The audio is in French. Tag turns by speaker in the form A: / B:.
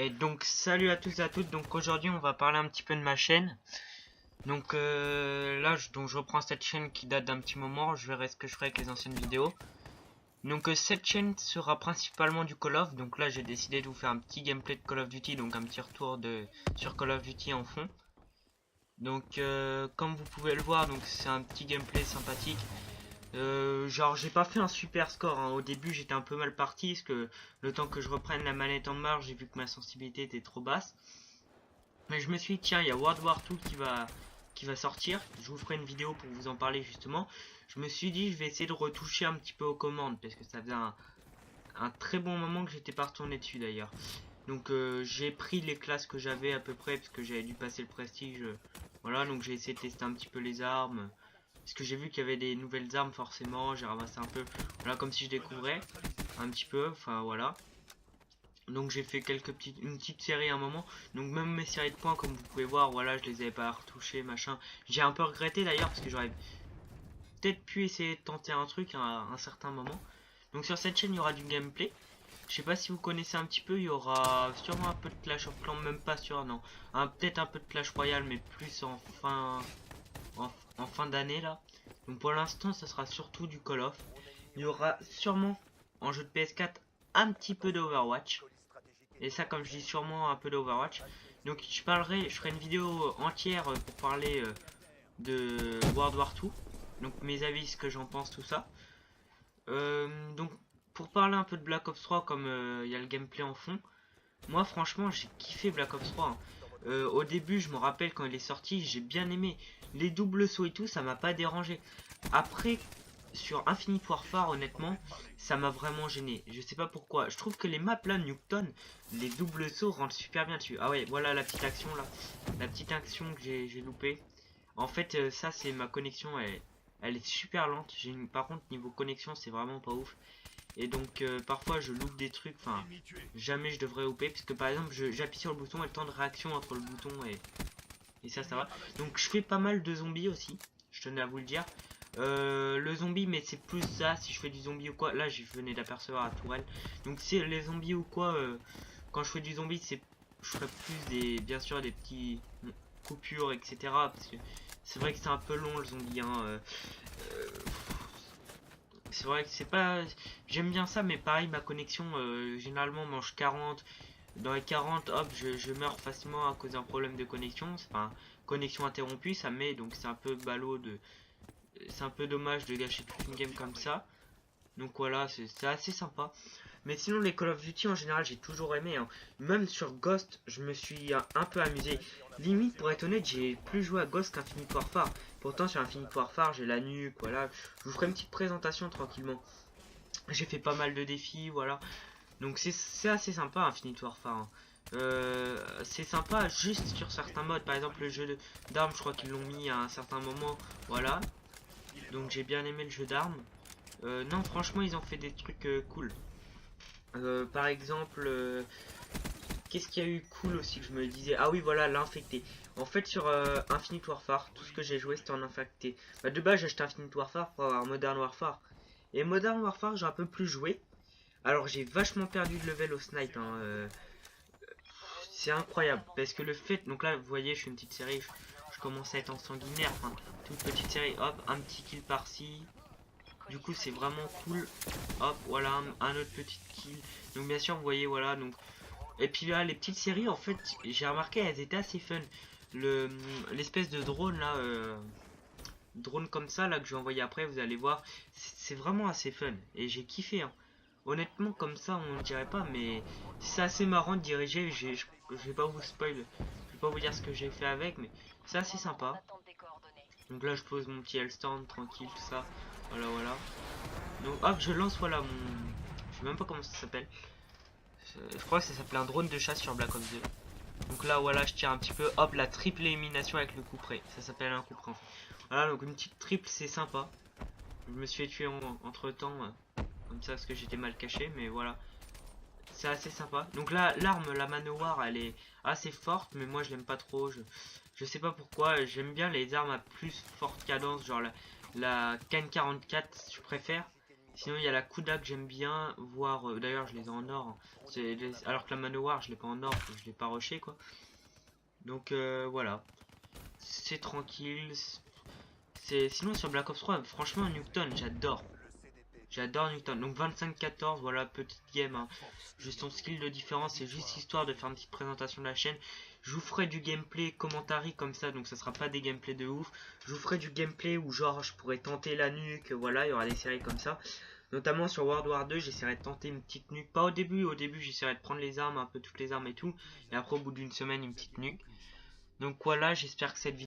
A: Et donc salut à tous et à toutes, donc aujourd'hui on va parler un petit peu de ma chaîne. Donc là je reprends cette chaîne qui date d'un petit moment, je verrai ce que je ferai avec les anciennes vidéos. Donc cette chaîne sera principalement du Call of, donc là j'ai décidé de vous faire un petit gameplay de Call of Duty, donc un petit retour sur Call of Duty en fond. Donc comme vous pouvez le voir, donc c'est un petit gameplay sympathique. Genre j'ai pas fait un super score hein. Au début j'étais un peu mal parti parce que le temps que je reprenne la manette en marche, j'ai vu que ma sensibilité était trop basse. Mais je me suis dit tiens, il y a World War 2 qui va sortir. Je vous ferai une vidéo pour vous en parler justement. Je me suis dit je vais essayer de retoucher un petit peu aux commandes parce que ça faisait un très bon moment que j'étais pas retourné dessus d'ailleurs. Donc j'ai pris les classes que j'avais à peu près parce que j'avais dû passer le prestige. Voilà, donc j'ai essayé de tester un petit peu les armes. Parce que j'ai vu qu'il y avait des nouvelles armes forcément, j'ai ramassé un peu, voilà, comme si je découvrais un petit peu, enfin voilà. Donc j'ai fait une petite série à un moment. Donc même mes séries de points, comme vous pouvez voir, voilà, je les avais pas retouchées, machin. J'ai un peu regretté d'ailleurs parce que j'aurais peut-être pu essayer de tenter un truc à un certain moment. Donc sur cette chaîne, il y aura du gameplay. Je sais pas si vous connaissez un petit peu, il y aura sûrement un peu de Clash of Clans, même pas sûr, non. Peut-être un peu de Clash Royale, mais plus en fin d'année là. Donc pour l'instant, ça sera surtout du Call of. Il y aura sûrement en jeu de PS4 un petit peu d'Overwatch. Et ça, comme je dis, sûrement un peu d'Overwatch. Donc je ferai une vidéo entière pour parler de World War 2. Donc mes avis, ce que j'en pense, tout ça. Donc pour parler un peu de Black Ops 3, comme il y a le gameplay en fond. Moi franchement j'ai kiffé Black Ops 3 hein. Au début je me rappelle quand il est sorti, j'ai bien aimé. Les doubles sauts et tout, ça m'a pas dérangé. Après sur Infinite Warfare honnêtement, ça m'a vraiment gêné. Je sais pas pourquoi. Je trouve que les maps là, Nuketown, les doubles sauts rentrent super bien dessus. Ah ouais, voilà la petite action là. La petite action que j'ai loupé. En fait ça c'est ma connexion, elle est super lente. Par contre niveau connexion c'est vraiment pas ouf. Et donc parfois je loupe des trucs, enfin jamais je devrais louper parce que par exemple j'appuie sur le bouton et le temps de réaction entre le bouton et ça va. Donc je fais pas mal de zombies aussi, je tenais à vous le dire. Le zombie, mais c'est plus ça si je fais du zombie ou quoi. Là je venais d'apercevoir la tourelle. Donc si les zombies ou quoi, quand je fais du zombie je ferai plus bien sûr des petits coupures etc. Parce que c'est vrai que c'est un peu long le zombie hein. C'est vrai que c'est pas... J'aime bien ça, mais pareil, ma connexion, généralement, mange 40. Dans les 40, hop, je meurs facilement à cause d'un problème de connexion. Enfin, connexion interrompue, ça met, donc c'est un peu ballot de... C'est un peu dommage de gâcher toute une game comme ça. Donc voilà, c'est assez sympa. Mais sinon, les Call of Duty, en général, j'ai toujours aimé hein. Même sur Ghost, je me suis un peu amusé. Limite, pour être honnête, j'ai plus joué à Ghost qu'Infinite Warfare. Pourtant, sur Infinite Warfare, j'ai la nuque, voilà. Je vous ferai une petite présentation tranquillement. J'ai fait pas mal de défis, voilà. Donc c'est assez sympa Infinite Warfare hein. C'est sympa juste sur certains modes. Par exemple le jeu d'armes, je crois qu'ils l'ont mis à un certain moment. Voilà. Donc j'ai bien aimé le jeu d'armes. Non franchement ils ont fait des trucs cool. Par exemple, qu'est-ce qu'il y a eu cool aussi que je me disais. Ah oui voilà l'infecté. En fait sur Infinite Warfare, tout ce que j'ai joué c'était en infecté. Bah, de base j'ai acheté Infinite Warfare pour avoir Modern Warfare. Et Modern Warfare j'ai un peu plus joué. Alors j'ai vachement perdu de level au snipe hein, c'est incroyable parce que le fait, donc là vous voyez je suis une petite série, je commence à être en sanguinaire, enfin toute petite série, hop un petit kill par-ci, du coup c'est vraiment cool, hop voilà un autre petit kill, donc bien sûr vous voyez voilà donc, et puis là les petites séries en fait j'ai remarqué elles étaient assez fun, l'espèce de drone là, drone comme ça là que je vais envoyer après vous allez voir, c'est vraiment assez fun et j'ai kiffé hein. Honnêtement, comme ça, on dirait pas, mais c'est assez marrant de diriger. Je vais pas vous spoil, je vais pas vous dire ce que j'ai fait avec, mais c'est assez sympa. Donc là, je pose mon petit Hellstorm tranquille, tout ça. Voilà, voilà. Donc hop, je lance, voilà mon. Je sais même pas comment ça s'appelle. Je crois que ça s'appelle un drone de chasse sur Black Ops 2. Donc là, voilà, je tire un petit peu. Hop, la triple élimination avec le coup près. Ça s'appelle un coup près. En fait. Voilà, donc une petite triple, c'est sympa. Je me suis fait tuer entre temps, comme ça, parce que j'étais mal caché, mais voilà. C'est assez sympa. Donc là, l'arme, la Manowar, elle est assez forte, mais moi je l'aime pas trop. Je sais pas pourquoi. J'aime bien les armes à plus forte cadence, genre la Kn 44, je préfère. Sinon il y a la Kuda que j'aime bien, voir d'ailleurs je les ai en or, hein. Alors que la Manowar je l'ai pas en or, je l'ai pas rushé quoi. Donc voilà, c'est tranquille. Sinon sur Black Ops 3, franchement Nuketown j'adore. J'adore Nuketown. Donc 25-14, voilà, petite game, hein. Juste son skill de différence, c'est juste histoire de faire une petite présentation de la chaîne. Je vous ferai du gameplay commentary comme ça, donc ça sera pas des gameplays de ouf. Je vous ferai du gameplay où genre je pourrais tenter la nuque, voilà, il y aura des séries comme ça. Notamment sur World War 2, j'essaierai de tenter une petite nuque. Pas au début j'essaierai de prendre les armes, un peu toutes les armes et tout. Et après au bout d'une semaine, une petite nuque. Donc voilà, j'espère que cette vidéo